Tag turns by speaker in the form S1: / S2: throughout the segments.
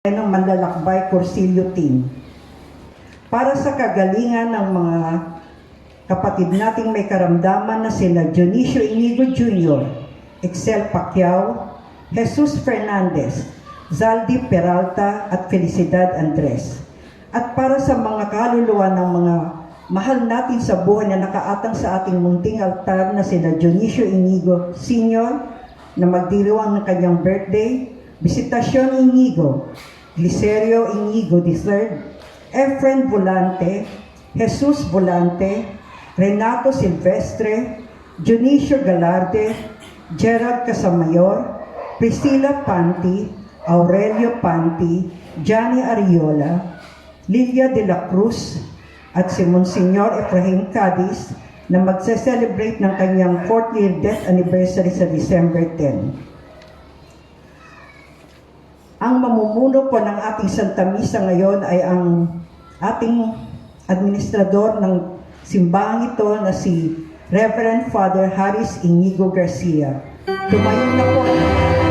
S1: ng Manlalakbay Cursilyo Team. Para sa kagalingan ng mga kapatid nating may karamdaman na sila Dionisio Inigo Jr., Excel Pacquiao, Jesus Fernandez, Zaldi Peralta at Felicidad Andres. At para sa mga kaluluwa ng mga mahal natin sa buhay na nakaatang sa ating munting altar na sila Dionisio Inigo Sr. na magdiriwang ng kanyang birthday, Visitasyon Inigo, Glicerio Inigo III, Efren Volante, Jesus Volante, Renato Silvestre, Dionisio Galarde, Gerald Casamayor, Priscilla Panti, Aurelio Panti, Johnny Ariola, Lilia de la Cruz, at si Monsignor Efraim Cadiz na magse-celebrate ng kanyang 4th year death anniversary sa December 10. Ang mamumuno po ng ating Santa Misa ngayon ay ang ating administrador ng simbahang ito na si Reverend Father Haris Inigo Garcia. Tumayo na po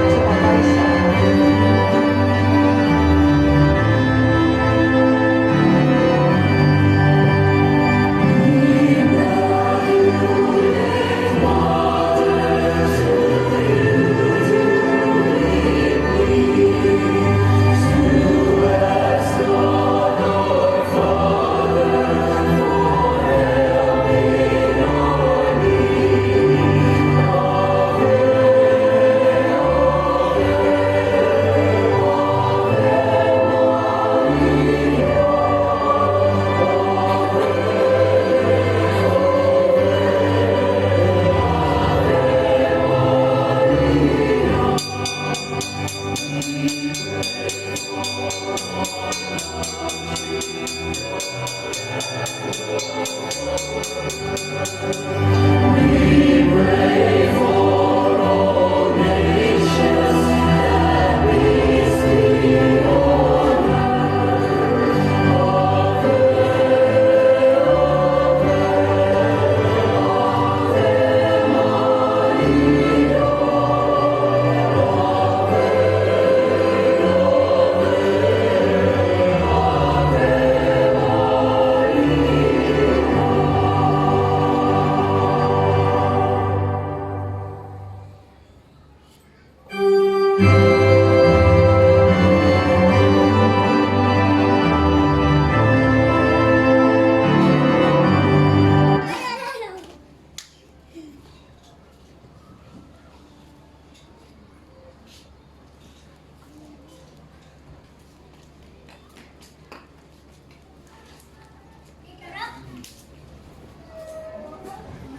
S1: sumabay sa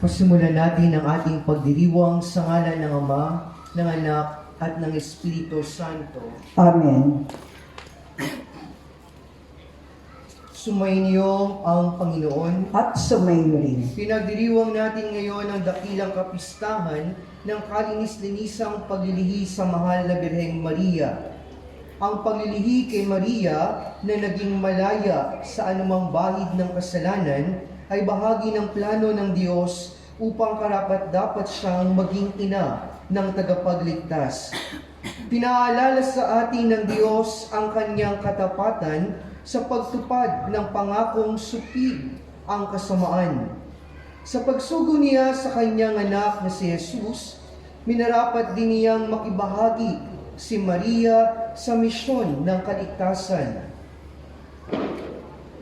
S2: Pasimulan natin ang ating pagdiriwang sa ngalan ng Ama, ng Anak, at ng Espiritu Santo.
S1: Amen.
S2: Sumainyo ang Panginoon.
S1: At sumayo rin.
S2: Pinagdiriwang natin ngayon ang dakilang kapistahan ng kalinis-linisang paglilihi sa mahal na Birheng Maria. Ang paglilihi kay Maria na naging malaya sa anumang bahid ng kasalanan ay bahagi ng plano ng Diyos upang karapat-dapat siyang maging ina ng tagapagligtas. Pinaalala sa atin ng Diyos ang kanyang katapatan sa pagtupad ng pangakong supig ang kasamaan. Sa pagsugo niya sa kanyang anak na si Jesus, minarapat din niyang makibahagi si Maria sa misyon ng kaligtasan.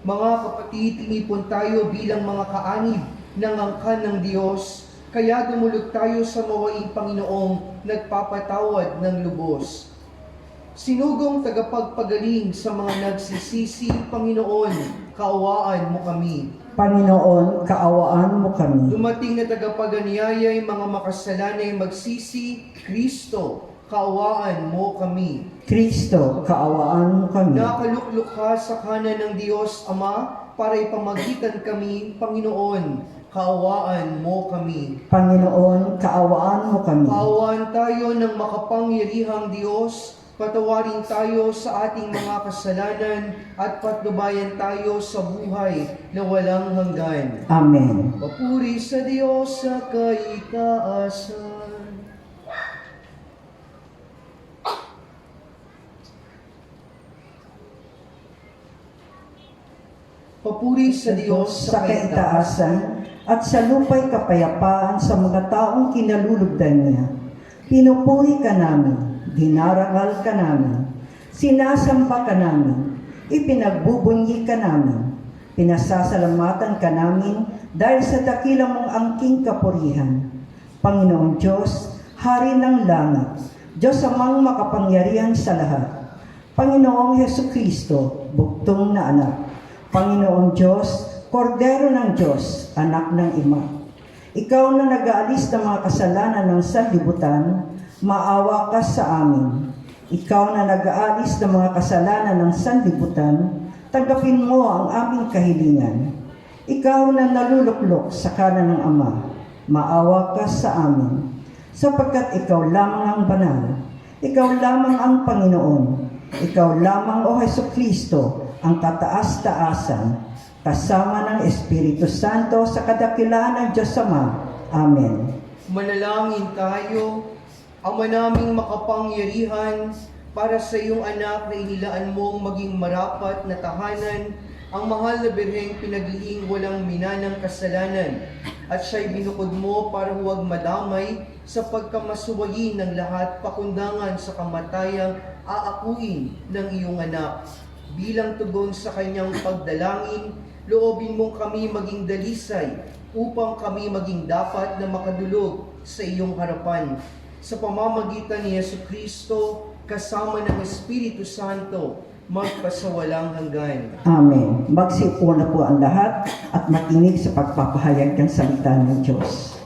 S2: Mga kapatid, inipon tayo bilang mga kaanib ng angkan ng Diyos, kaya dumulog tayo sa mawaing Panginoong nagpapatawad ng lubos. Sinugong tagapagpagaling sa mga nagsisisi, Panginoon, kaawaan mo kami.
S1: Panginoon, kaawaan mo kami.
S2: Dumating na tagapaganyayay, mga makasalanay magsisi, Kristo, kaawaan mo kami.
S1: Kristo, kaawaan mo kami.
S2: Nakaluklok ka sa kanan ng Diyos Ama para ipamagitan kami, Panginoon, kaawaan mo kami.
S1: Panginoon, kaawaan mo kami.
S2: Kaawaan tayo ng makapangyarihang Diyos, patawarin tayo sa ating mga kasalanan at patnubayan tayo sa buhay na walang hanggan.
S1: Amen.
S2: Papuri sa Diyos sa kaitaasan. Papuri sa Diyos
S1: sa kaitaasan at sa lupa'y kapayapaan sa mga taong kinalulugdan niya. Pinupuri ka namin, dinarangal ka namin, sinasamba ka namin, ipinagbubunyi ka namin, pinasasalamatan ka namin dahil sa dakila mong angking kapurihan. Panginoong Diyos, Hari ng langit, Diyos amang makapangyarihan sa lahat, Panginoong Hesukristo, bugtong na anak, Panginoong Diyos, Kordero ng Diyos, anak ng Ima. Ikaw na nag-aalis ng mga kasalanan ng sanlibutan, maawa ka sa amin. Ikaw na nag-aalis ng mga kasalanan ng sanlibutan, tanggapin mo ang aming kahilingan. Ikaw na naluluklok sa kanan ng Ama, maawa ka sa amin. Sapagkat ikaw lamang ang banal, ikaw lamang ang Panginoon, ikaw lamang, O Hesukristo, ang kataas-taasan, kasama ng Espiritu Santo sa kadakilaan ng Diyos Ama. Amen.
S2: Manalangin tayo, Ama naming makapangyarihan, para sa iyong anak na inilaan mong maging marapat na tahanan, ang mahal na birheng pinagliing walang minanang kasalanan, at siya'y binukod mo para huwag madamay sa pagkamasuwayin ng lahat pakundangan sa kamatayang aakuin ng iyong anak. Bilang tugon sa kanyang pagdalangin, loobin mong kami maging dalisay upang kami maging dapat na makadulog sa iyong harapan. Sa pamamagitan ni Jesucristo, kasama ng Espiritu Santo, magpasawalang hanggan.
S1: Amen. Magsiupo na po ang lahat at makinig sa pagpapahayag ng salita ng Diyos.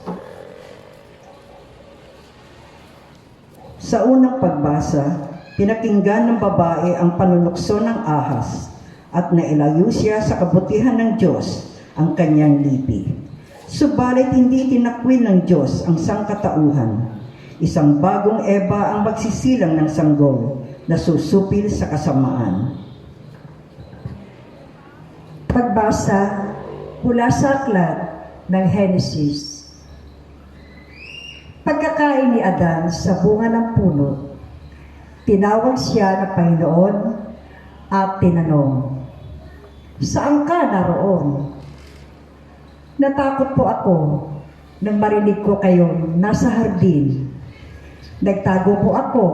S1: Sa unang pagbasa, pinakinggan ng babae ang panunukso ng ahas at nailayo siya sa kabutihan ng Diyos ang kanyang lipi. Subalit hindi tinakwil ng Diyos ang sangkatauhan. Isang bagong Eva ang magsisilang ng sanggol na susupil sa kasamaan.
S3: Pagbasa mula sa aklat ng Henesis. Pagkakain ni Adan sa bunga ng puno, tinawag siya na Panginoon at tinanong, "Saan ka naroon?" Natakot po ako nang marinig ko kayong nasa hardin. Nagtago po ako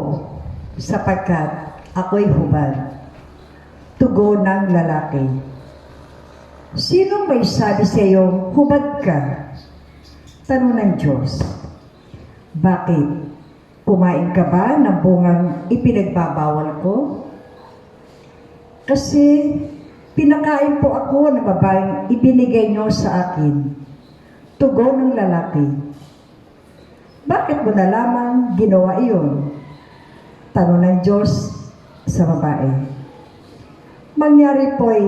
S3: sapagkat ako'y hubad. Tugon ng lalaki, "Sino may sabi sa iyo, hubad ka?" Tanong ng Diyos, "Bakit? Kumain ka ba ng bungang ipinagbabawal ko?" "Kasi pinakain po ako ng babaeng ibinigay niyo sa akin." Tugon ng lalaki, "Bakit mo na lamang ginawa iyon?" Tanong ng Diyos sa babae, "Mangyari po'y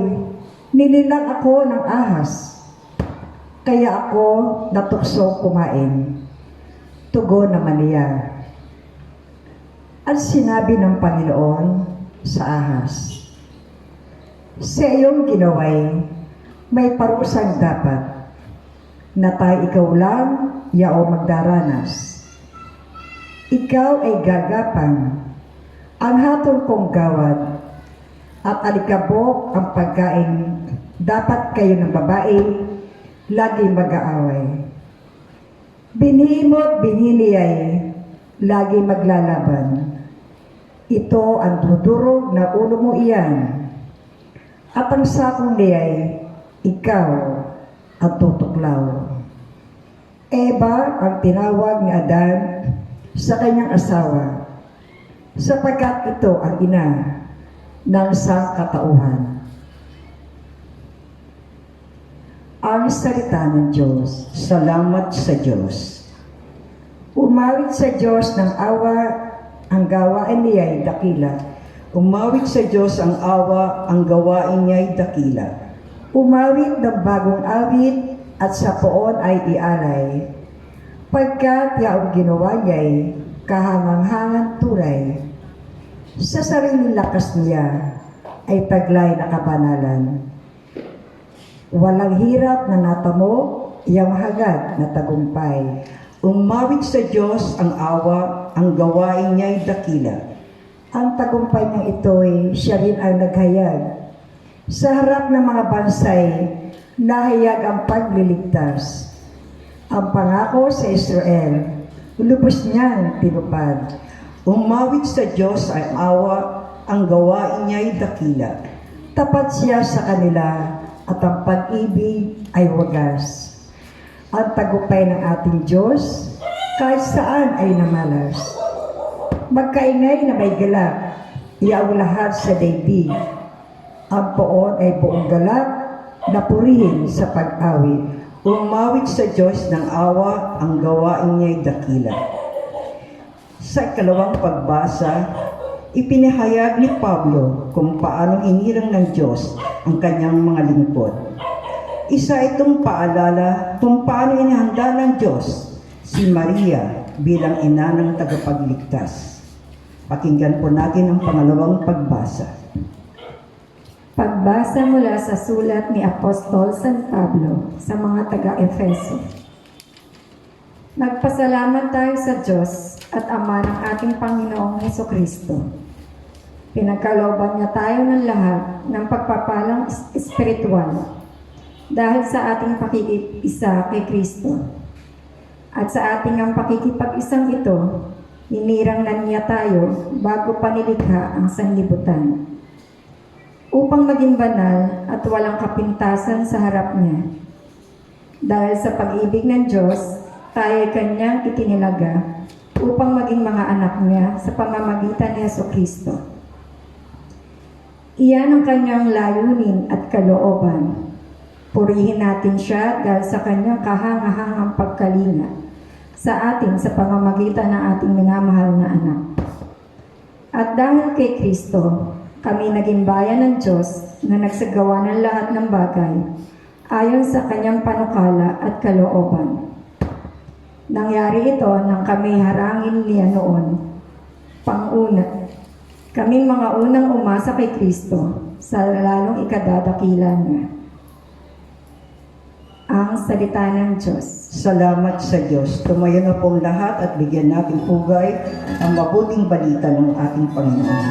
S3: nililang ako ng ahas, kaya ako natukso kumain." Tugon naman niya, at sinabi ng Panginoon sa ahas, "Sa iyong ginaway, may parusang dapat, na tayo ikaw lang yao magdaranas. Ikaw ay gagapang, ang hatol kong gawad, at alikabok ang pagkain, dapat kayo ng babae, lagi mag-aaway. Binhi mo at binhili ay lagi maglalaban. Ito ang dudurog na ulo mo iyan, at ang sakong niya'y ikaw ang tutuklaw." Eva ang tinawag ni Adan sa kanyang asawa, sapagkat ito ang ina ng sangkatauhan. Ang salita ng Diyos.
S1: Salamat sa Diyos.
S3: Umawit sa Diyos ng awa, ang gawain niya'y dakila.
S1: Umawit sa Diyos ang awa, ang gawain niya'y dakila.
S3: Umawit ng bagong awit at sa poon ay ialay. Pagkat yaong ginawa niya'y kahangang-hangang tulay. Sa sariling lakas niya ay taglay na kabanalan. Walang hirap na natamo, iyang hagad na tagumpay.
S1: Umawit sa Diyos ang awa, ang gawain niya'y dakila.
S3: Ang tagumpay niyang ito'y siya rin ang naghayag. Sa harap ng mga bansay, nahayag ang pagliligtas. Ang pangako sa Israel, lubos niyang tinupad.
S1: Umawit sa Diyos ay awa, ang gawain niya'y dakila.
S3: Tapat siya sa kanila at ang pag-ibig ay wagas. Ang tagumpay ng ating Diyos, kahit saan ay namalas. Magkaingay na may galak, iyaw lahat sa daigdig. Ang poon ay buong galak, na purihin sa pag-awit.
S1: Umawit sa Diyos ng awa, ang gawain niya'y dakila. Sa ikalawang pagbasa, ipinahayag ni Pablo kung paano inirang ng Diyos ang kanyang mga lingkod. Isa itong paalala kung paano inihanda ng Diyos si Maria bilang ina ng tagapagligtas. Pakinggan po natin ang pangalawang pagbasa.
S4: Pagbasa mula sa sulat ni Apostol San Pablo sa mga taga-Efeso. Nagpasalamat tayo sa Diyos at Ama ng ating Panginoong Hesukristo. Pinagkalooban niya tayo ng lahat ng pagpapalang espiritual dahil sa ating pakikipag-isa kay Kristo. At sa ating ang pakikipag-isang ito, hinirang na niya tayo bago pa nilikha ang sanlibutan, upang maging banal at walang kapintasan sa harap niya. Dahil sa pag-ibig ng Diyos, tayo ay kanyang itinilaga upang maging mga anak niya sa pamamagitan ni Hesukristo. Iyan ang kanyang layunin at kalooban. Purihin natin siya dahil sa kanyang kahangahangang pagkalinga sa atin sa pamamagitan ng ating minamahal na anak. At dahil kay Kristo, kami naging bayan ng Diyos na nagsagawa ng lahat ng bagay ayon sa kanyang panukala at kalooban. Nangyari ito nang kami harangin niya noon. Panguna, kaming mga unang umasa kay Kristo sa lalong ikadadakila niya. Ang salita ng Diyos.
S1: Salamat sa Diyos. Tumayo na pong lahat at bigyan natin pugay ang mabuting balita ng ating Panginoon.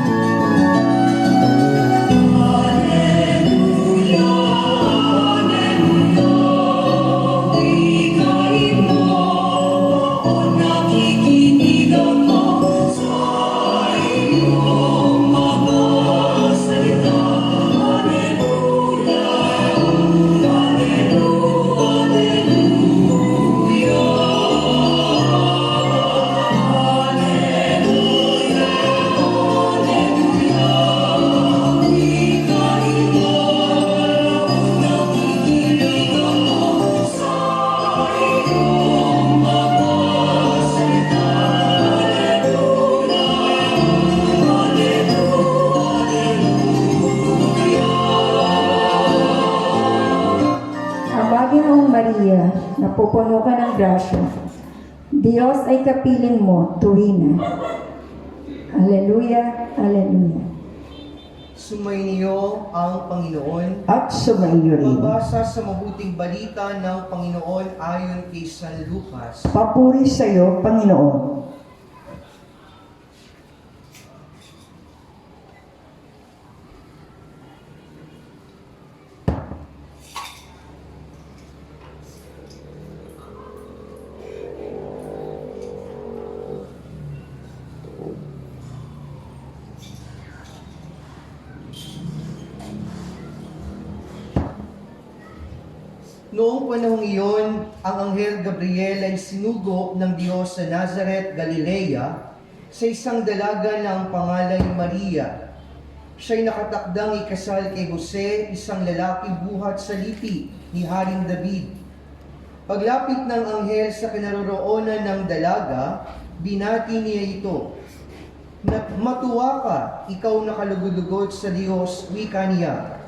S4: Maria, napupuno ka ng grasya. Diyos ay kapiling mo, tuwina. Alleluia, alleluia.
S2: Sumainyo ang Panginoon.
S1: At sumainyo rin.
S2: Mabasa sa mabuting balita ng Panginoon ayon kay San Lucas.
S1: Papuri sa iyo, Panginoon.
S2: Noong panahong iyon, ang Anghel Gabriel ay sinugo ng Diyos sa Nazareth, Galilea, sa isang dalaga na ang pangalan Maria. Siya'y nakatakdang ikasal kay Jose, isang lalaki buhat sa lipi ni Haring David. Paglapit ng anghel sa kinaroroonan ng dalaga, binati niya ito. Matuwa ka, ikaw nakalugod-lugod sa Diyos, wika niya.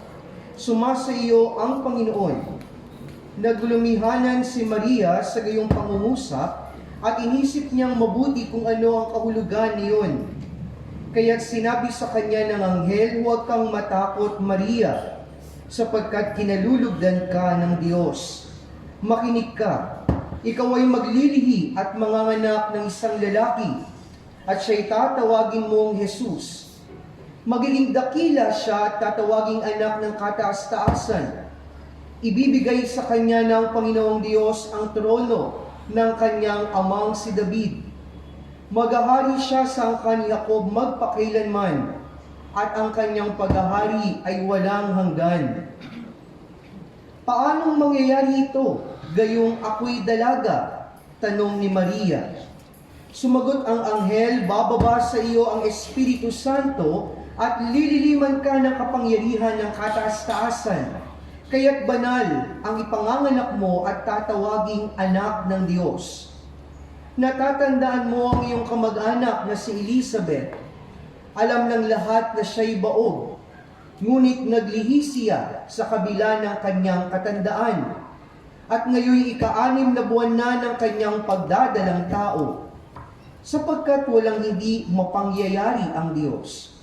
S2: Sumasa iyo ang Panginoon. Naglumihanan si Maria sa gayong pangungusap at inisip niyang mabuti kung ano ang kahulugan niyon. Kaya't sinabi sa kanya ng anghel, huwag kang matakot, Maria, sapagkat kinalulugdan ka ng Diyos. Makinig ka, ikaw ay maglilihi at manganganak ng isang lalaki, at siya'y tatawagin mong Jesus. Magiging dakila siya at tatawaging anak ng kataas-taasan. Ibibigay sa kanya ng Panginoong Diyos ang trono ng kanyang amang si David. Maghahari siya sa angkan ni Jacob magpakailanman, at ang kanyang paghahari ay walang hanggan. Paanong mangyayari ito? Gayong ako'y dalaga, tanong ni Maria. Sumagot ang anghel, bababa sa iyo ang Espiritu Santo at lililiman ka ng kapangyarihan ng kataas-taasan. Kaya't banal ang ipanganganak mo at tatawaging anak ng Diyos. Natatandaan mo ang iyong kamag-anak na si Elizabeth. Alam ng lahat na siya'y baog, ngunit naglihi siya sa kabila ng kanyang katandaan. At ngayon ika-6 na buwan na ng kanyang pagdadalang tao, sapagkat walang hindi mapangyayari ang Diyos.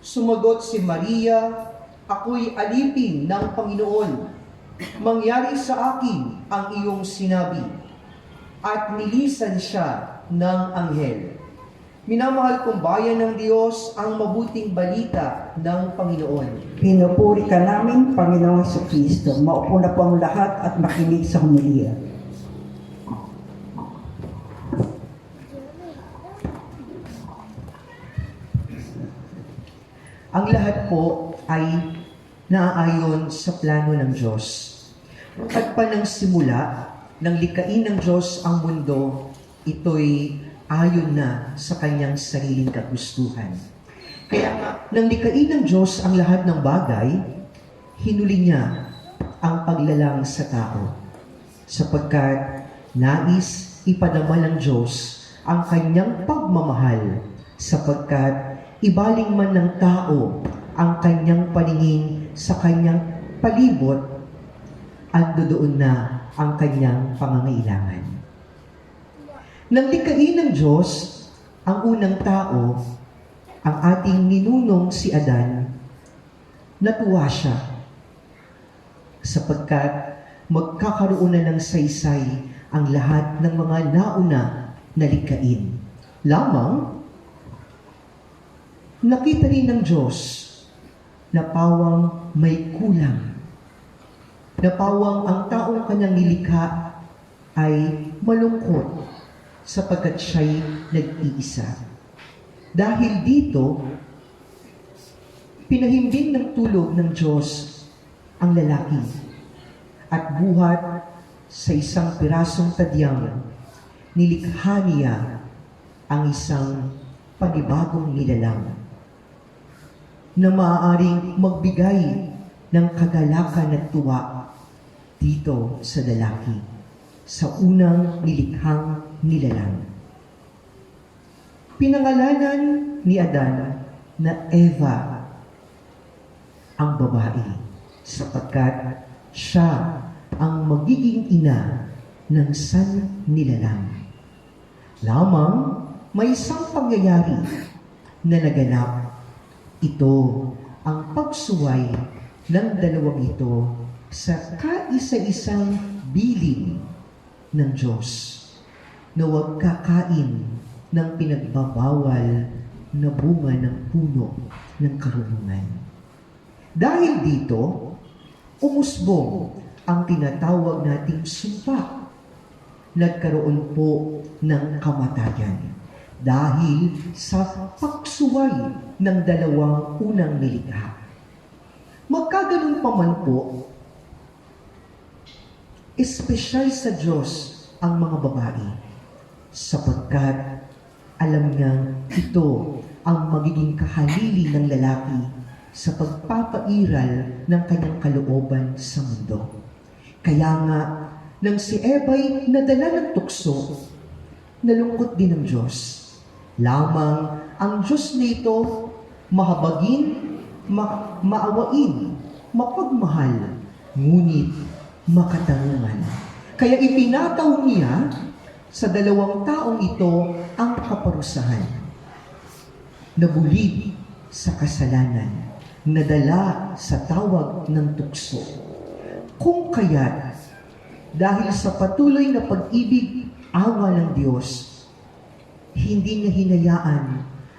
S2: Sumagot si Maria, ako'y alipin ng Panginoon. Mangyari sa akin ang iyong sinabi. At nilisan siya ng anghel. Minamahal kong bayan ng Diyos, ang mabuting balita ng Panginoon.
S1: Pinupuri ka namin, Panginoong Jesucristo. Maupo na po ang lahat at makinig sa homilia.
S2: Ang lahat po ay naaayon sa plano ng Diyos. At pa ng simula, nang likain ng Diyos ang mundo, ito'y ayon na sa kanyang sariling kagustuhan. Kaya nga, nang likain ng Diyos ang lahat ng bagay, hinuli niya ang paglalang sa tao. Sapagkat nais ipadama ng Diyos ang kanyang pagmamahal, sapagkat ibaling man ng tao ang kanyang paningin sa kanyang palibot, ando doon na ang kanyang pangangailangan. Nang likain ng Diyos ang unang tao, ang ating ninunong si Adan, natuwa siya sapagkat magkakaroon na ng saysay ang lahat ng mga nauna na likain. Lamang, nakita rin ng Diyos na pawang may kulang. Na pawang ang taong kanyang nilikha ay malungkot sapagkat siya'y nag-iisa. Dahil dito, pinahimbing ng tulog ng Diyos ang lalaki at buhat sa isang pirasong tadyang nilikha niya ang isang panibagong nilalang na maaaring magbigay ng kagalakan at tuwa dito sa lalaki, sa unang nilikhang nilalang. Pinangalanan ni Adan na Eva ang babae, sapagkat siya ang magiging ina ng sannilalang. Lamang may isang pangyayari na naganap. Ito ang pagsuway ng dalawang ito sa kaisa-isang bilin ng Diyos na huwag kakain ng pinagbabawal na bunga ng puno ng karunungan. Dahil dito, umusbong ang tinatawag nating sumpa. Nagkaroon po ng kamatayan dahil sa pagsuway ng dalawang unang nilikha. Magkaganon pa man po, espesyal sa Diyos ang mga babae, sapagkat alam niyang ito ang magiging kahalili ng lalaki sa pagpapairal ng kanyang kalooban sa mundo. Kaya nga, nang si Eva'y nadala ng tukso, nalungkot din ng Diyos. Lamang ang Diyos nito mahabagin, maawain, mapagmahal, ngunit makatarungan. Kaya ipinataw niya sa dalawang taong ito ang kaparusahan. Nabulid sa kasalanan, nadala sa tawag ng tukso. Kung kaya't dahil sa patuloy na pag-ibig, awa ng Diyos, hindi niya hinayaan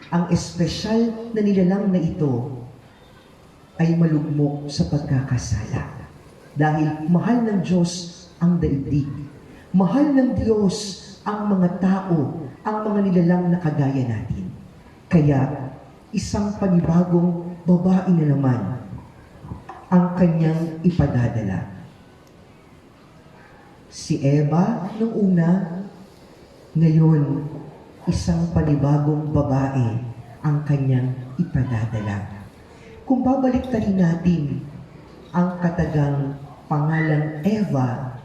S2: ang espesyal na nilalang na ito ay malugmok sa pagkakasala. Dahil mahal ng Diyos ang daigdig. Mahal ng Diyos ang mga tao, ang mga nilalang na kagaya natin. Kaya, isang panibagong babae na naman ang kanyang ipadadala. Si Eva nung una, ngayon, isang panibagong babae ang kanyang ipadadala. Kung babaliktarin natin ang katagang pangalang Eva,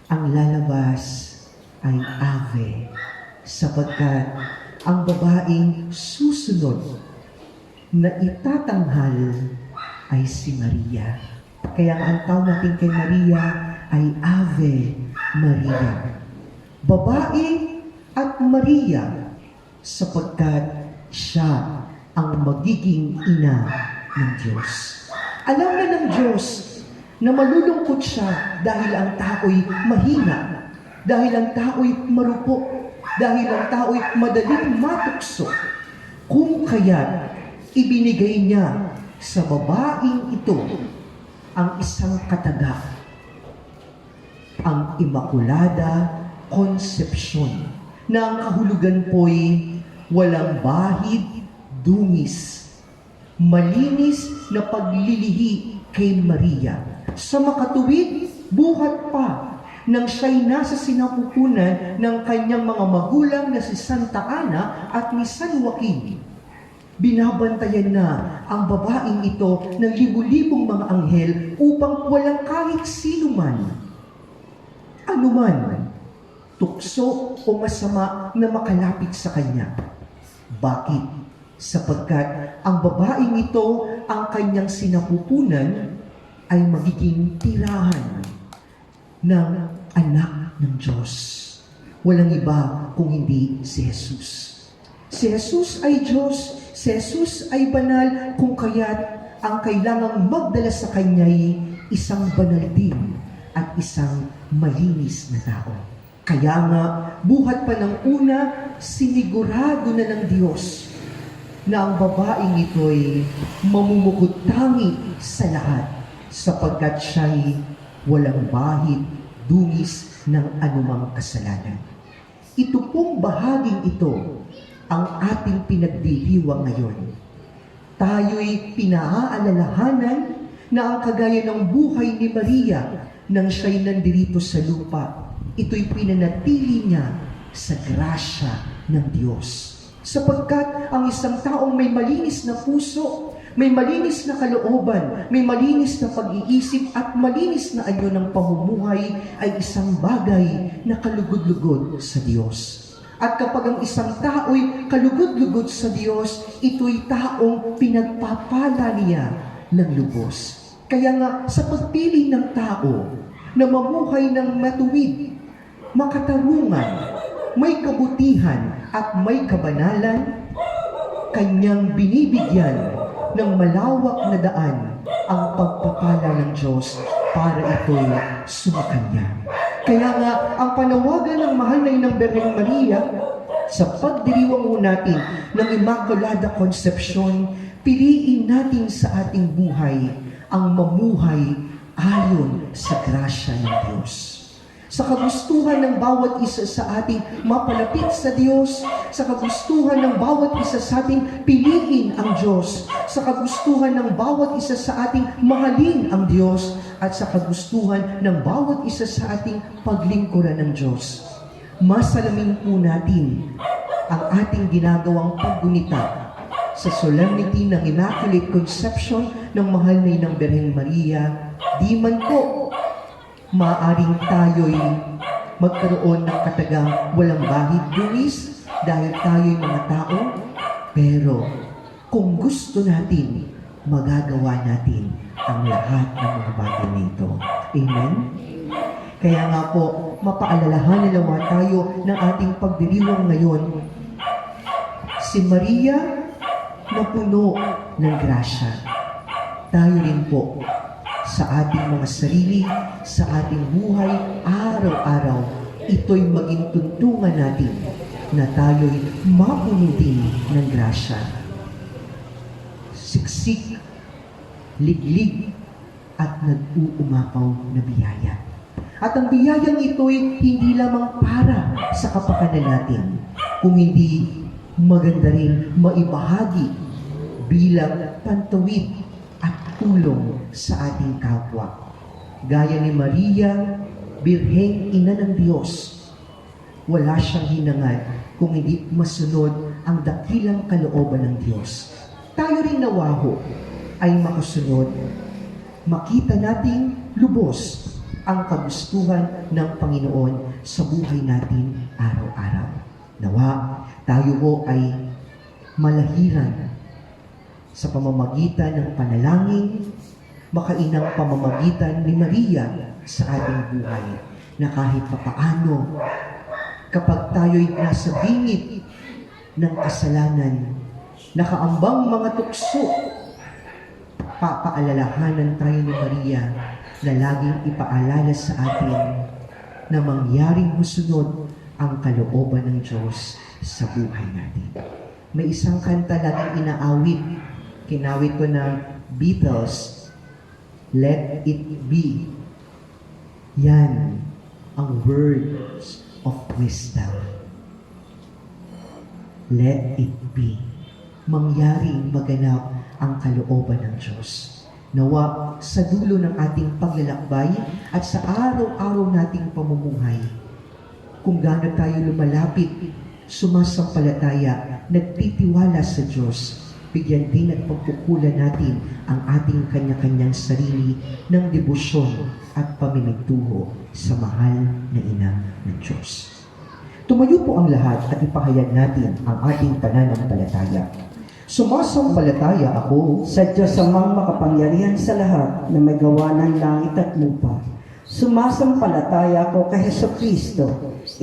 S2: ang lalabas ay Ave, sapagkat ang babaeng susunod na itatanghal ay si Maria. Kaya ang tawag natin kay Maria ay Ave Maria. Babae at Maria, sapagkat siya ang magiging ina ng Diyos. Alam na ng Diyos na malulungkot siya dahil ang tao'y mahina, dahil ang tao'y marupok, dahil ang tao'y madaling matukso. Kung kaya ibinigay niya sa babaeng ito ang isang kataga, ang Immaculada Concepcion, na ang kahulugan po'y walang bahid, dungis, malinis na paglilihi kay Maria. Sa makatuwid, buhat pa nang siya'y nasa sinapupunan ng kanyang mga magulang na si Santa Ana at ni San Joaquin. Binabantayan na ang babaeng ito ng libu-libong mga anghel upang walang kahit sino man, anuman, tukso o masama na makalapit sa kanya. Bakit? Sapagkat ang babaeng ito, ang kanyang sinapupunan, ay magiging tirahan ng anak ng Diyos. Walang iba kung hindi si Jesus. Si Jesus ay Diyos, si Jesus ay banal, kung kaya't ang kailangang magdala sa kanya'y isang banal din at isang malinis na tao. Kaya nga, buhat pa ng una, sinigurado na ng Diyos na ang babaeng ito'y mamumukod-tangi sa lahat sapagkat siya'y walang bahid, dungis ng anumang kasalanan. Ito pong bahaging ito ang ating pinagdiriwang ngayon. Tayo'y pinaaalalahanan na ang kagaya ng buhay ni Maria nang siya'y nandirito sa lupa, ito'y pinanatili niya sa grasya ng Diyos. Sapagkat ang isang taong may malinis na puso, may malinis na kalooban, may malinis na pag-iisip at malinis na anyo ng pamumuhay ay isang bagay na kalugod-lugod sa Diyos. At kapag ang isang tao'y kalugod-lugod sa Diyos, ito'y taong pinagpapala niya ng lubos. Kaya nga, sa pagpili ng tao na mamuhay ng matuwid, makatarungan, may kabutihan at may kabanalan, kanyang binibigyan ng malawak na daan ang pagpapala ng Diyos para ito'y sumakanya. Kaya nga, ang panawagan ng mahal na Inang Birheng Maria sa pagdiriwang natin ng Immaculada Concepcion, piliin natin sa ating buhay ang mamuhay ayon sa grasya ng Diyos. Sa kagustuhan ng bawat isa sa ating mapalapit sa Diyos, sa kagustuhan ng bawat isa sa ating piliin ang Diyos, sa kagustuhan ng bawat isa sa ating mahalin ang Diyos, at sa kagustuhan ng bawat isa sa ating paglingkuran ng Diyos. Masalamin po natin ang ating ginagawang paggunita sa solemnity ng Immaculate Conception ng mahal na Inang Birheng Maria. Di man po maaring tayo'y magkaroon ng katagang walang bahid dungis dahil tayo'y mga tao, pero kung gusto natin, magagawa natin ang lahat ng mga bagay na ito. Amen? Kaya nga po, mapaalalahanan nawa tayo ng ating pagdiriwang ngayon. Si Maria na puno ng grasya. Tayo rin po sa ating mga sarili, sa ating buhay, araw-araw, ito'y maging tuntungan natin na tayo'y mapuno din ng grasya. Siksik, liglig, at nag-uumapaw na biyaya. At ang biyayang ito'y hindi lamang para sa kapakanan natin, kung hindi maganda rin maibahagi bilang pantawid at tulong sa ating kapwa. Gaya ni Maria, Birheng Ina ng Diyos, wala siyang hinangad kung hindi masunod ang dakilang kalooban ng Diyos. Tayo rin nawaho ay makasunod, makita nating lubos ang kagustuhan ng Panginoon sa buhay natin araw-araw. Nawa, tayo ho ay malahiran sa pamamagitan ng panalangin, makainang pamamagitan ni Maria sa ating buhay, na kahit papaano, kapag tayo'y nasa bingit ng kasalanan, nakaambang mga tukso, papaalalahanan tayo ni Maria na laging ipaalala sa atin na mangyaring masunod ang kalooban ng Diyos sa buhay natin. May isang kanta laging inaawit, kinawit ko ng Beatles, Let It Be. Yan ang words of wisdom. Let it be. Mangyaring maganap ang kalooban ng Diyos. Nawa sa dulo ng ating paglalakbay at sa araw-araw nating pamumuhay, kung gaano tayo lumalapit, sumasampalataya, nagtitiwala sa Diyos, bigyan din at pagkukulan natin ang ating kanya-kanyang sarili ng debosyon at pamimigtuho sa mahal na ina ng Diyos. Tumayo po ang lahat at ipahayag natin ang ating pananampalataya. Sumasampalataya ako
S1: Sa Diyos amang makapangyarihan sa lahat na may gawa ng langit at lupa. Sumasampalataya ako kay Hesukristo,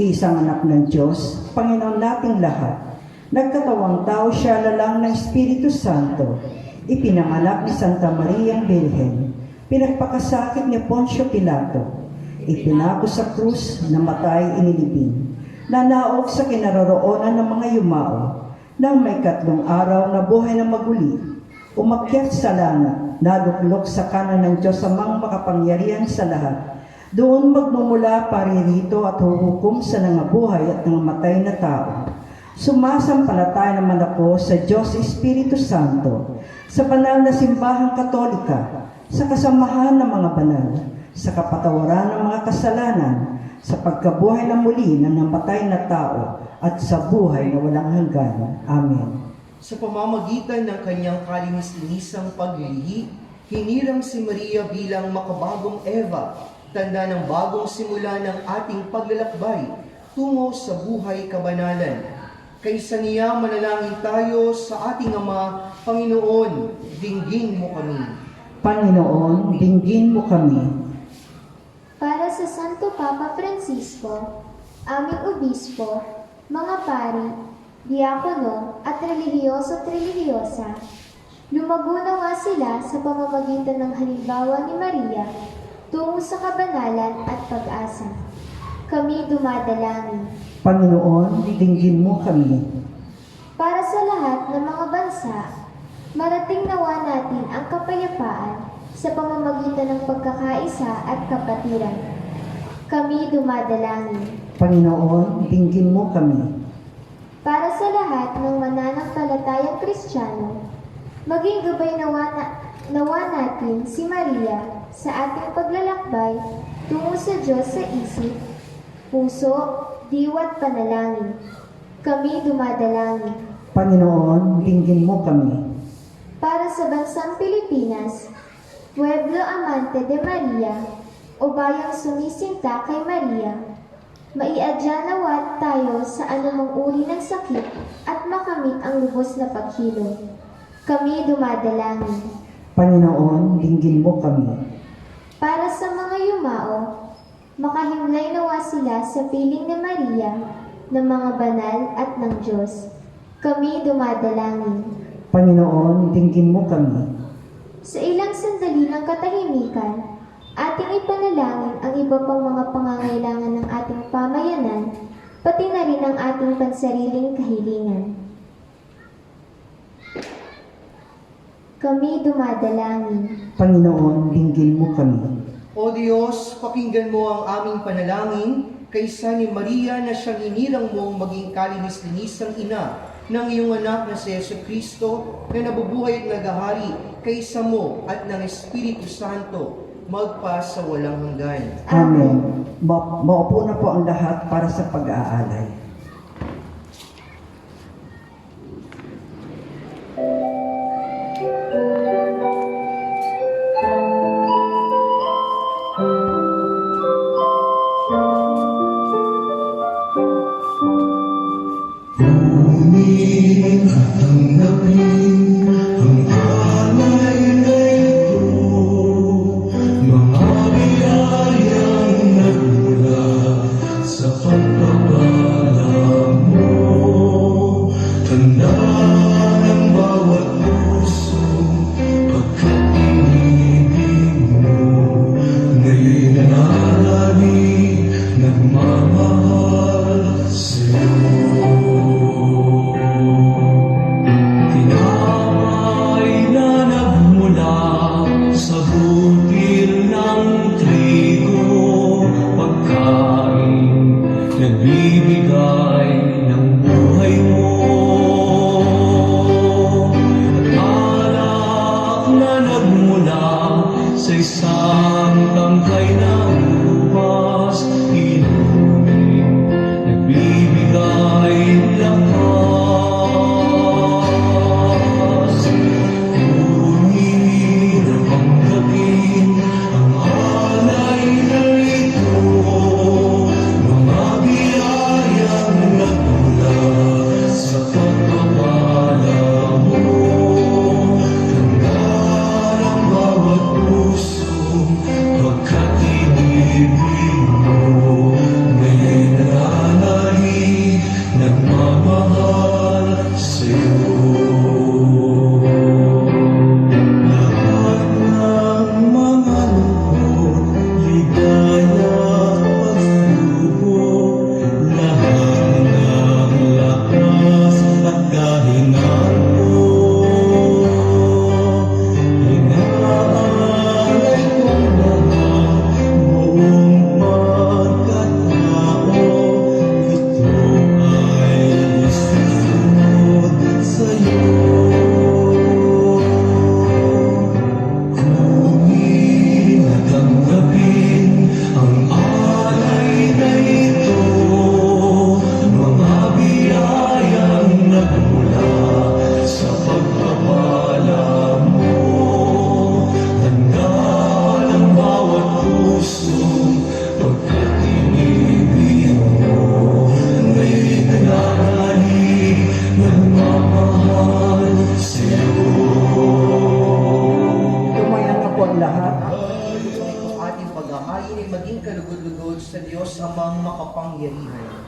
S1: isang anak ng Diyos, Panginoon nating lahat. Nagkatawang tao siya lalang ng Espiritu Santo. Ipinanganak ni Santa Maria ang Birhen. Pinagpakasakit ni Poncio Pilato. Ipinako sa krus, namatay, inilibing. Nanaog sa kinaroroonan ng mga yumao. Nang may 3 araw na buhay na maguli, umakyat sa langit, naduklok sa kanan ng Diyos amang makapangyarihan sa lahat. Doon magmumula paririto at huhukom sa nangabuhay at nangamatay na tao. Sumasampalataya naman ako sa Diyos Espiritu Santo, sa banal na simbahang katolika, sa kasamahan ng mga banal, sa kapatawaran ng mga kasalanan, sa pagkabuhay na muli ng namatay na tao, at sa buhay na walang hanggan. Amen.
S2: sa pamamagitan ng kanyang kalinis-linisang paglilihi, hinirang si Maria bilang makabagong Eva, tanda ng bagong simula ng ating paglalakbay tungo sa buhay kabanalan. Kaysa niya manalangin tayo sa ating Ama, Panginoon, dinggin mo kami.
S1: Panginoon, dinggin mo kami.
S5: Para sa Santo Papa Francisco, aming obispo, mga pari, diakono at relihiyoso at relihiyosa, lumago nawa sila sa pamamagitan ng halimbawa ni Maria tungo sa kabanalan at pag-asa. Kami dumadalangin.
S1: Panginoon, dinggin mo kami.
S5: Para sa lahat ng mga bansa, marating nawa natin ang kapayapaan sa pamamagitan ng pagkakaisa at kapatiran. Kami dumadalangin.
S1: Panginoon, dinggin mo kami.
S5: Para sa lahat ng mananampalatayang Kristiyano, maging gabay nawa natin si Maria sa ating paglalakbay tungo sa Diyos sa isip, puso, diwa't panalangin. Kami dumadalangin.
S1: Panginoon, dinggin mo kami.
S5: Para sa bansang Pilipinas, Pueblo Amante de Maria, o bayang sumisinta kay Maria, maiadya nawa tayo sa anumang uri ng sakit at makamit ang lubos na paghilom. Kami dumadalangin.
S1: Panginoon, dinggin mo kami.
S5: Para sa mga yumao, makahimlay nawa sila sa piling ni Maria ng mga banal at ng Diyos. Kami dumadalangin.
S1: Panginoon, dinggin mo kami.
S5: Sa ilang sandali ng katahimikan, ating ipanalangin ang iba pang mga pangangailangan ng ating pamayanan pati na rin ang ating pansariling kahilingan. Kami dumadalangin.
S1: Panginoon, dinggin mo kami.
S2: O Diyos, pakinggan mo ang aming panalangin kaysa ni Maria na siyang inirang mong maging kalinis-linisang ina ng iyong anak na si Jesucristo na nabubuhay at nagahari kaysa mo at ng Espiritu Santo magpa sa walang hanggan.
S1: Amen. Maupo na po ang lahat para sa pag-aalay.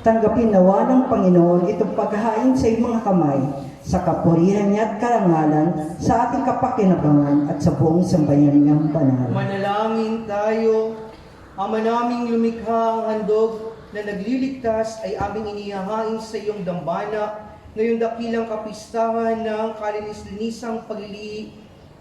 S1: Tanggapin nawa ng Panginoon itong paghahain sa iyong mga kamay, sa kapurihan niya at karangalan, sa ating kapakinabangan at sa buong sambayan niyang banal.
S2: Manalangin tayo. Ama naming lumikha ang handog na nagliligtas ay aming inihahain sa iyong dambana ngayong dakilang kapistahan ng kalinis-linisang paglilihi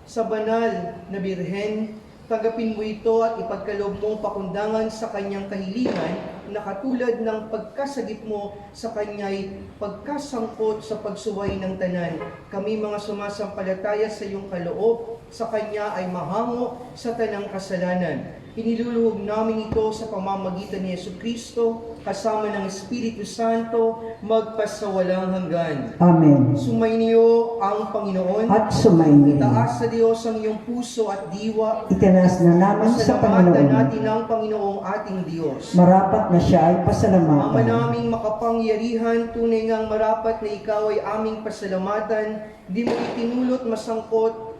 S2: sa banal na Birhen. Tanggapin mo ito at ipagkaloob mong pakundangan sa kanyang kahilingan na katulad ng pagkasagip mo sa kanya'y pagkasangkot sa pagsuway ng tanan. Kami mga sumasampalataya sa iyong kaloob, sa kanya ay mahango sa tanang kasalanan. Iniluluhog namin ito sa pamamagitan ni Jesucristo, kasama ng Espiritu Santo, magpasawalang hanggan.
S1: Amen.
S2: Sumainyo ang Panginoon.
S1: At sumainyo.
S2: Itaas sa Diyos ang iyong puso at diwa.
S1: Itanas na namin sa
S2: Pasalamatan
S1: Panginoon.
S2: natin ang Panginoong ating Diyos.
S1: Marapat na siya ay
S2: Ama
S1: pasalamatan.
S2: naming makapangyarihan, tunay ngang marapat na ikaw ay aming pasalamatan. Di mo itinulot masangkot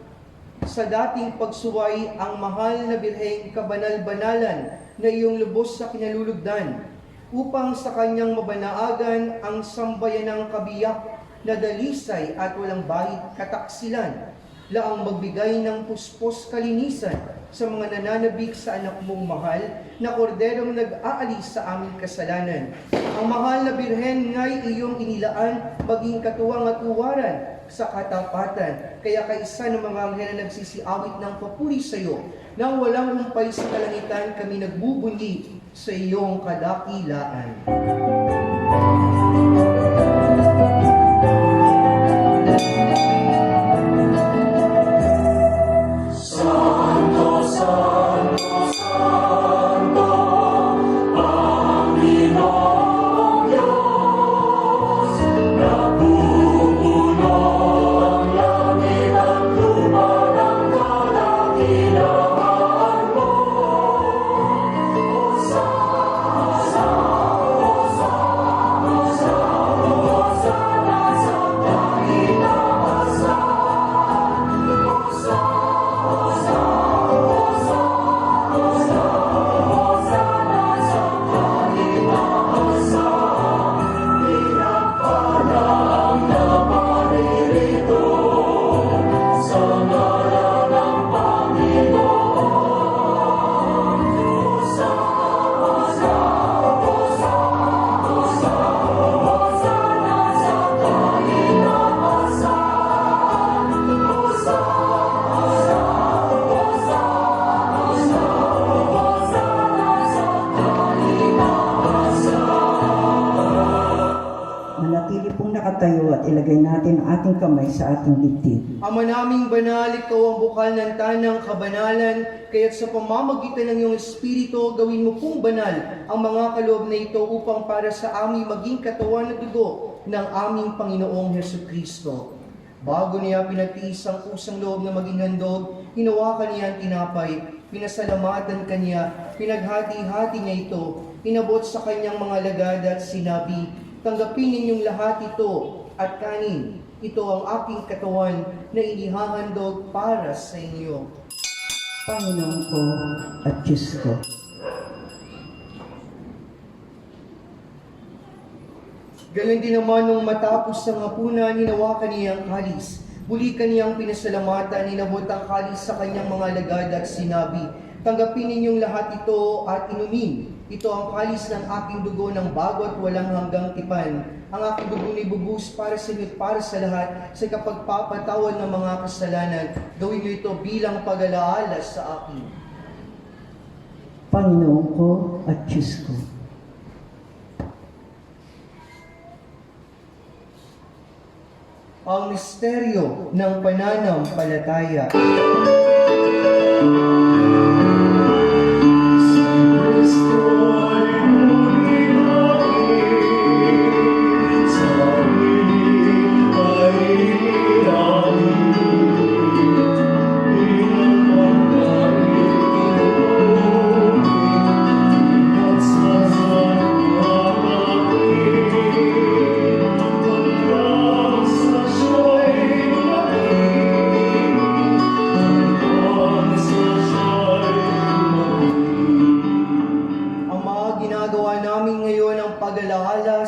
S2: sa dating pagsuway ang mahal na birheng kabanal-banalan na iyong lubos sa kinalulugdan, upang sa kanyang mabanaagan ang sambayanang kabiyak na dalisay at walang bahid kataksilan, laang magbigay ng puspos kalinisan sa mga nananabik sa anak mong mahal na korderong nag-aalis sa aming kasalanan. Ang mahal na birhen nga'y iyong inilaan maging katuwang at uwaran sa katapatan. Kaya kaisa ng mga anghel na nagsisiawit ng papuri sa iyo, nang walang humpay sa kalangitan kami nagbubunyi sa iyong kadakilaan.
S1: Manatili pong nakatayo at ilagay natin ang ating kamay sa ating dibdib.
S2: Ama naming banal, ikaw ang bukal ng tanang kabanalan, kaya't sa pamamagitan ng iyong Espiritu, gawin mo pong banal ang mga kaloob na ito upang para sa aming maging katawan at dugo ng aming Panginoong Hesukristo. Bago niya pinagtiis ang kusang loob na maging handog, hinawakan niya ang tinapay, pinasalamatan kanya, pinaghati-hati niya ito, inabot sa kanyang mga lagad at sinabi, "Tanggapin ninyong lahat ito at kanin. Ito ang aking katawan na inihahandog para sa inyo."
S1: Panginoon ko at Diyos ko.
S2: Gayon din naman nung matapos ang hapunan, hinawakan niya ang kalis. Muli kaniyang pinasalamatan, inabot ang kalis sa kanyang mga lagad at sinabi, "Tanggapin ninyong lahat ito at inumin. Ito ang kalis ng aking dugo ng bago at walang hanggang tipan. Ang aking dugo ni bubus para sa inyo at para sa lahat sa kapagpapatawad ng mga kasalanan. Gawin niyo ito bilang pag-alaala sa akin."
S1: Panginoon ko at Diyos ko.
S2: Ang misteryo ng pananampalataya.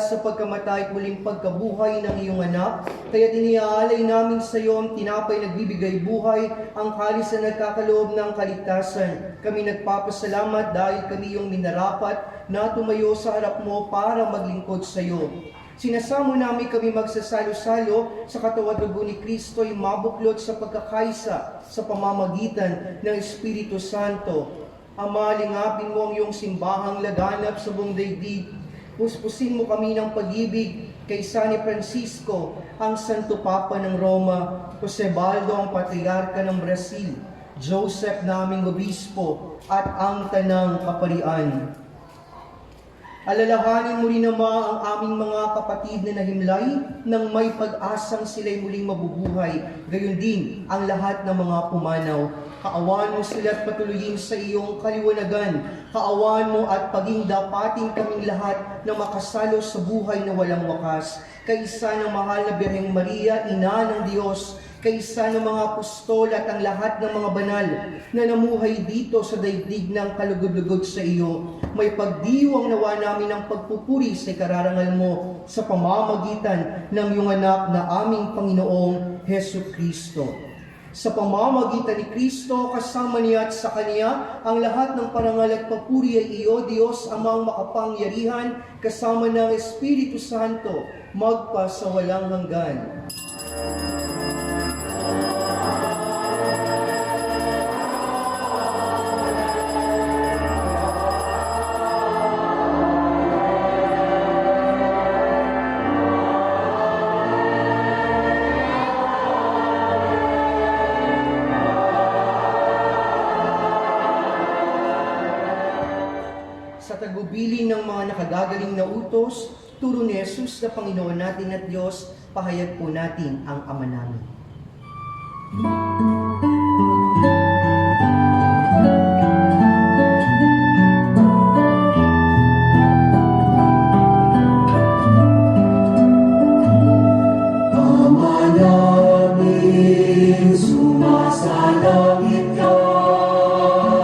S2: Sa pagkamatay at muling pagkabuhay ng iyong anak, kaya iniaalay namin sa iyo ang tinapay nagbibigay buhay, ang kalis na nagkakaloob ng kaligtasan. Kami nagpapasalamat dahil kami iyong minarapat na tumayo sa harap mo para maglingkod sa iyo. Sinasamo namin kami magsasalo-salo sa katawan dugo ni Kristo ay mabuklod sa pagkakaisa sa pamamagitan ng Espiritu Santo. Ama, lingapin mo ang iyong simbahang laganap sa buong daigdig. Puspusin mo kami ng pag-ibig kay San Francisco, ang Santo Papa ng Roma, Jose Baldo, ang Patriarka ng Brazil, Joseph naming Obispo, at ang Tanang Kaparian. Alalahanin mo rin naman ang aming mga kapatid na nahimlay nang may pag-asang sila'y muling mabubuhay, gayon din ang lahat ng mga pumanaw. Kaawaan mo sila at patuloyin sa iyong kaliwanagan. Kaawaan mo at paging dapatin kaming lahat na makasalo sa buhay na walang wakas. Kaisa ng mahal na Birheng Maria, Ina ng Diyos, kaisa ng mga apostol at ang lahat ng mga banal na namuhay dito sa daigdig ng kalugod-lugod sa iyo. May pagdiwang nawa namin ang pagpupuri sa kararangal mo sa pamamagitan ng iyong anak na aming Panginoong Hesukristo. Sa pamamagitan ni Kristo, kasama niya at sa Kanya, ang lahat ng parangal at papuri ay iyo, Diyos, Amang makapangyarihan, kasama ng Espiritu Santo, magpa sa walang hanggan. Sa tagubilin ng mga nakagagaling na utos, turo ni Jesus na Panginoon natin at Diyos, pahayag po natin ang Ama namin.
S6: Ama namin, sumasalangit ka,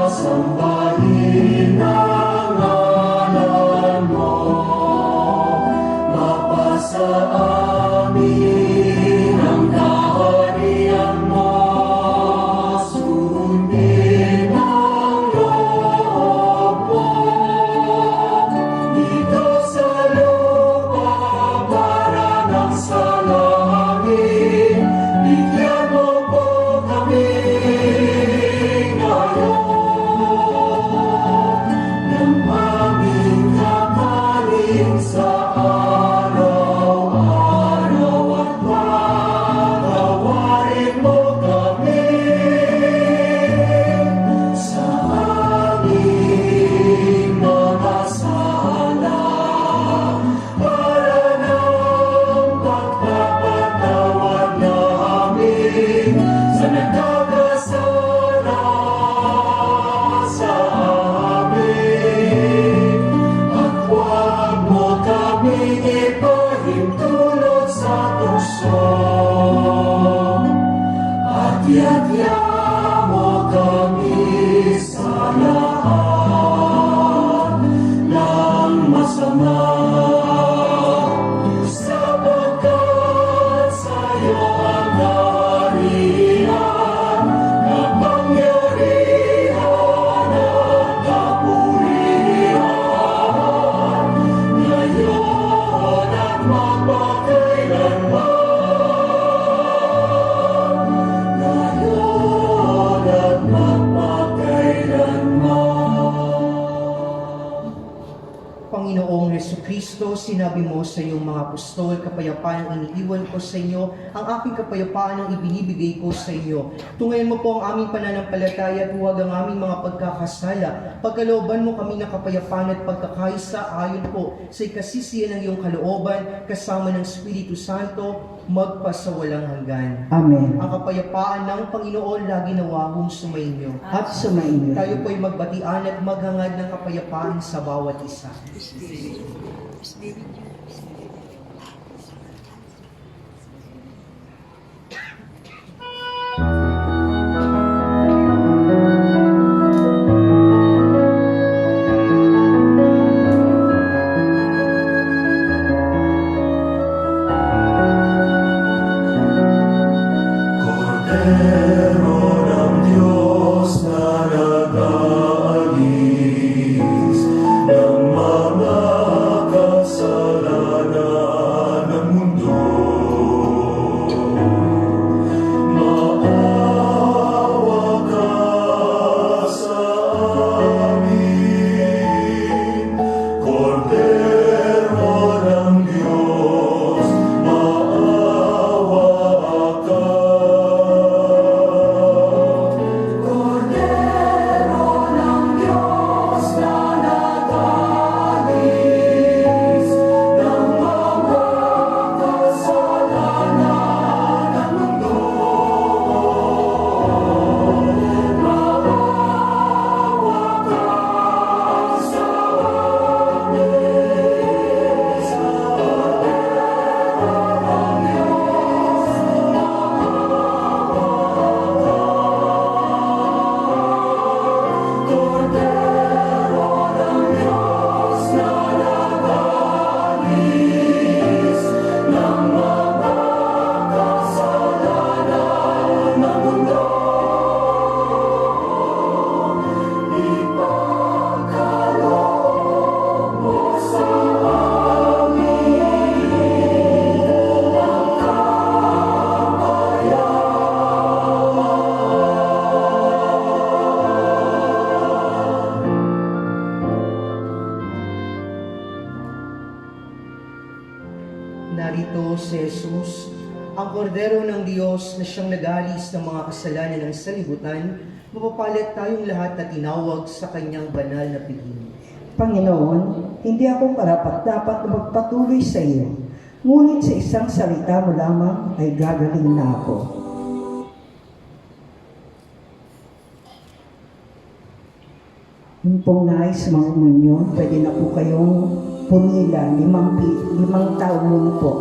S6: sambahin ang ngalan mo. Mapasa amin ang kaharian mo, sundin ang loob mo. Dito sa lupa, para ng sa langit, bigyan mo po kami ngayon ng aming kakanin sa araw-araw at patawarin mo kami sa aming mga sala para ng pagpapatawad namin sa nagkakasala sa amin. At huwag mo kami ipahintulot sa tukso, at yadya mo kami sa lahat ng masama. Sapagkat sa'yo ang kaharian, kapangyarihan at kapurihan, ngayon at magpakailanman. Ngayon at magpakailanman.
S2: Panginoong Jesucristo, sinabi mo sa iyong mga apostol, kapayapaan ang iniiwan ko sa inyo, ang aking kapayapaan ang ibinibigay ko sa inyo. Tungayan mo po ang aming pananampalataya at huwag ang aming mga pagkakasala. Pagkalooban mo kami ng kapayapaan at pagkakaisa ayon po sa ikasisiyan ng iyong kalooban, kasama ng Espiritu Santo, magpa sa walang hanggan.
S1: Amen.
S2: Ang kapayapaan ng Panginoon lagi nawahong sumainyo.
S1: At sumainyo.
S2: Tayo po'y magbatian at maghangad ng kapayapaan sa bawat isa.
S6: Cordero ng Diyos na nag-aalis ng mga kasalanan.
S2: si Jesus, ang kordero ng Diyos na siyang nagalis ng mga kasalanan ng sanlibutan, mapapalit tayong lahat na tinawag sa kanyang banal na piling.
S1: Panginoon, hindi ako karapat-dapat na magpatuloy sa iyo, ngunit sa isang salita mo lamang ay gagaling na ako. Yung pong nais mga umunyo, pwede na po kayong pumila, 5 taon muna po.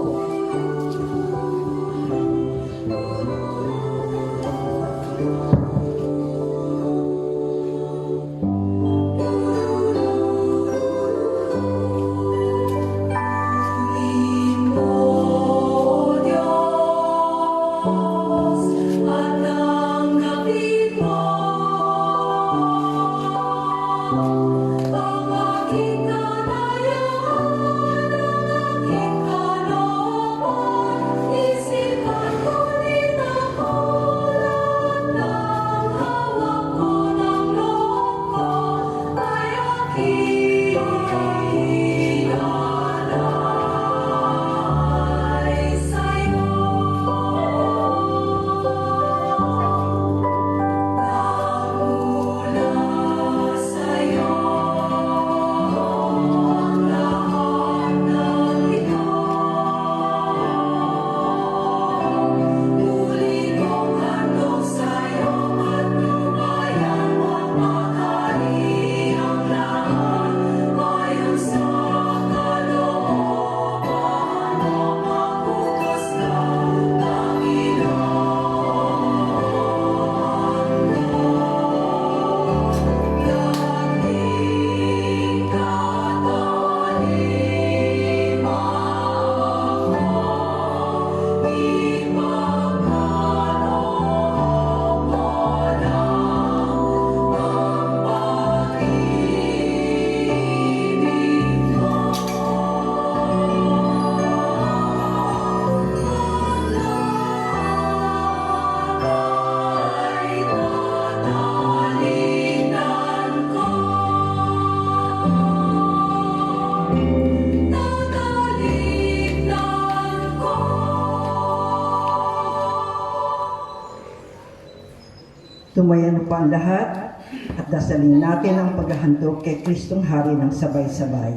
S1: Tumayan pa ang lahat at dasalin natin ang paghahandog kay Kristong Hari ng sabay-sabay.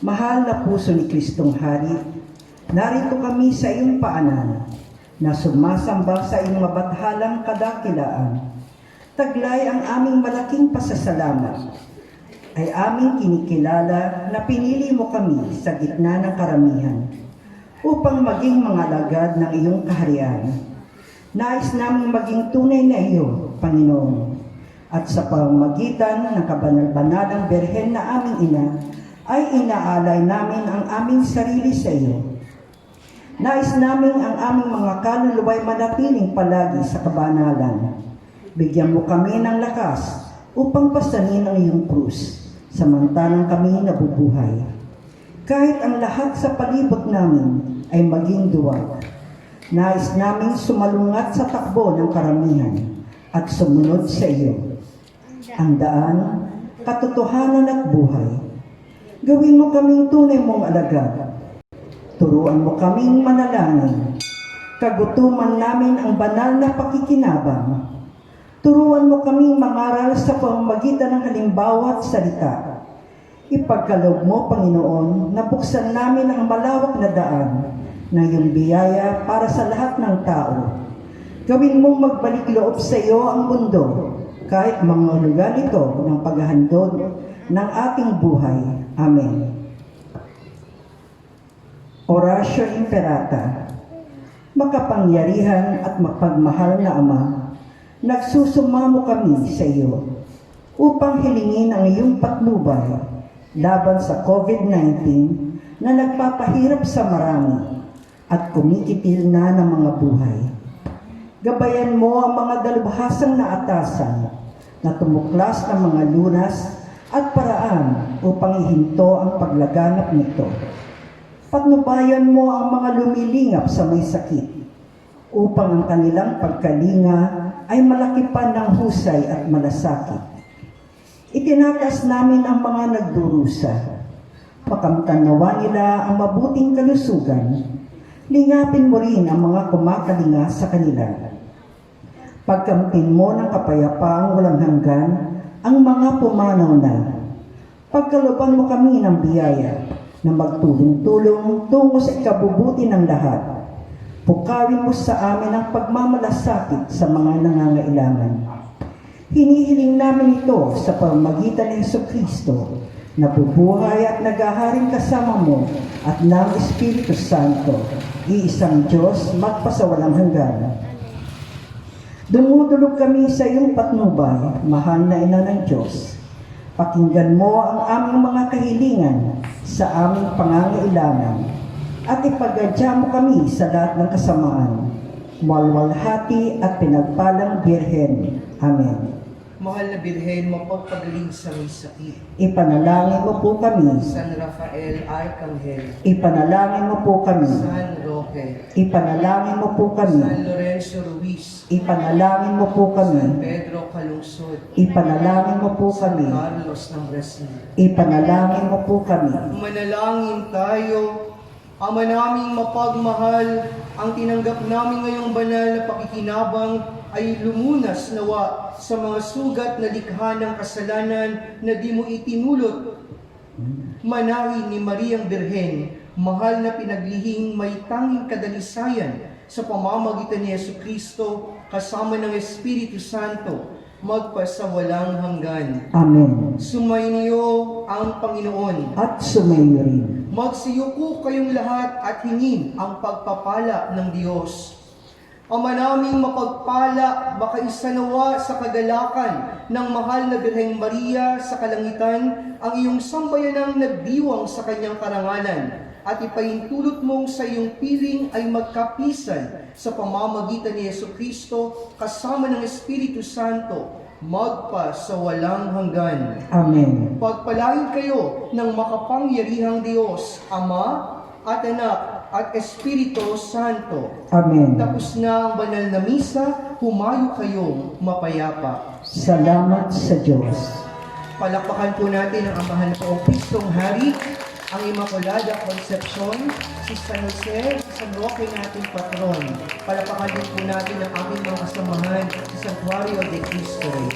S1: Mahal na puso ni Kristong Hari, narito kami sa iyong paanan na sumasamba sa iyong mabathalang kadakilaan. Taglay ang aming malaking pasasalamat ay aming kinikilala na pinili mo kami sa gitna ng karamihan upang maging mga alagad ng iyong kaharian. Nais namin maging tunay na iyo, Panginoon, at sa pamamagitan ng kabanal-banalang Berhen na aming ina, ay inaalay namin ang aming sarili sa iyo. Nais namin ang aming mga kaluluwa'y manatiling palagi sa kabanalan. Bigyan mo kami ng lakas upang pasanin ang iyong krus, samantalang kami nabubuhay. Kahit ang lahat sa palibot namin ay maging duwag, nais naming sumalungat sa takbo ng karamihan at sumunod sa iyo. Ang daan, katotohanan at buhay. Gawin mo kaming tunay mong alagad. Turuan mo kaming manalangin. Kagutuman namin ang banal na pakikinabang. Turuan mo kaming mangaral sa pamamagitan ng halimbawa at salita. Ipagkaloob mo, Panginoon, na buksan namin ang malawak na daan ng iyong biyaya para sa lahat ng tao. Gawin mong magbalik loob sa iyo ang mundo, kahit mga lugar ito ng paghahandog ng ating buhay. Amen. Oratio Imperata. Makapangyarihan at mapagmahal na Ama, nagsusumamo kami sa iyo upang hilingin ang iyong patnubay laban sa COVID-19 na nagpapahirap sa marami at kumikitil na ng mga buhay. Gabayan mo ang mga dalubhasang na atasan na tumuklas ng mga lunas at paraan upang ihinto ang paglaganap nito. Patnubayan mo ang mga lumilingap sa may sakit upang ang kanilang pagkalinga ay malaki pa ng husay at malasakit. Itinakas namin ang mga nagdurusa. Makamtan nawa nila ang mabuting kalusugan. Lingapin mo rin ang mga kumakalinga sa kanila. Pagkamtin mo ng kapayapaang walang hanggan ang mga pumanaw na. Pagkalooban mo kami ng biyaya na magtulong-tulong tungo sa ikabubuti ng lahat. Pukawin mo sa amin ang pagmamalasakit sa mga nangangailangan. Hinihiling namin ito sa pamamagitan ng Jesucristo, na bubuhay at naghaharing kasama mo at ng Espiritu Santo, iisang Diyos magpasawalang hanggan. Dumudulog kami sa iyong patnubay, mahal na Ina ng Diyos. Pakinggan mo ang aming mga kahilingan sa aming pangangailangan at ipagadya mo kami sa lahat ng kasamaan. Walwalhati at pinagpalang Birhen. Amen.
S2: Mahal na Birhen, mapagpagaling sa may sakit.
S1: Ipanalangin mo po kami.
S2: San Rafael Arcangel,
S1: Ipanalangin mo po kami.
S2: San Roque,
S1: Ipanalangin mo po kami.
S2: San Lorenzo Ruiz,
S1: Ipanalangin mo po
S2: San
S1: kami.
S2: Pedro Calungsod,
S1: Ipanalangin mo po
S2: San
S1: kami.
S2: Carlos ng Brazil.
S1: Ipanalangin mo po kami.
S2: Manalangin tayo. Ama naming mapagmahal, ang tinanggap namin ngayong banal na pakikinabang ay lumunas nawa sa mga sugat na likha ng kasalanan na di mo itinulot. Manahin ni Mariang Birhen, mahal na pinaglihing may tanging kadalisayan sa pamamagitan ni Jesucristo kasama ng Espiritu Santo, magpasawalang hanggan.
S1: Amen.
S2: Sumainyo ang Panginoon.
S1: At sumayo rin.
S2: Magsiyuko kayong lahat at hingin ang pagpapala ng Diyos. Ama naming mapagpala, makaisanawa sa kagalakan ng mahal na Birheng Maria sa kalangitan ang iyong sambayanang nagdiwang sa kanyang karangalan at ipahintulot mong sa iyong piling ay magkapisan sa pamamagitan ni Jesucristo kasama ng Espiritu Santo, magpa sa walang hanggan.
S1: Amen.
S2: Pagpalain kayo ng makapangyarihang Diyos, Ama at Anak at Espiritu Santo.
S1: Amen.
S2: Tapos na ang banal na misa, humayo kayong mapayapa.
S1: Salamat sa Diyos.
S2: Palakpakan po natin ang Amahan po Kristong Hari, ang Immaculada Concepcion, si San Jose, si San Roque nating patron. Palakpakan din po natin ang ating mga kasamahan sa Santuario de Cristo Rey.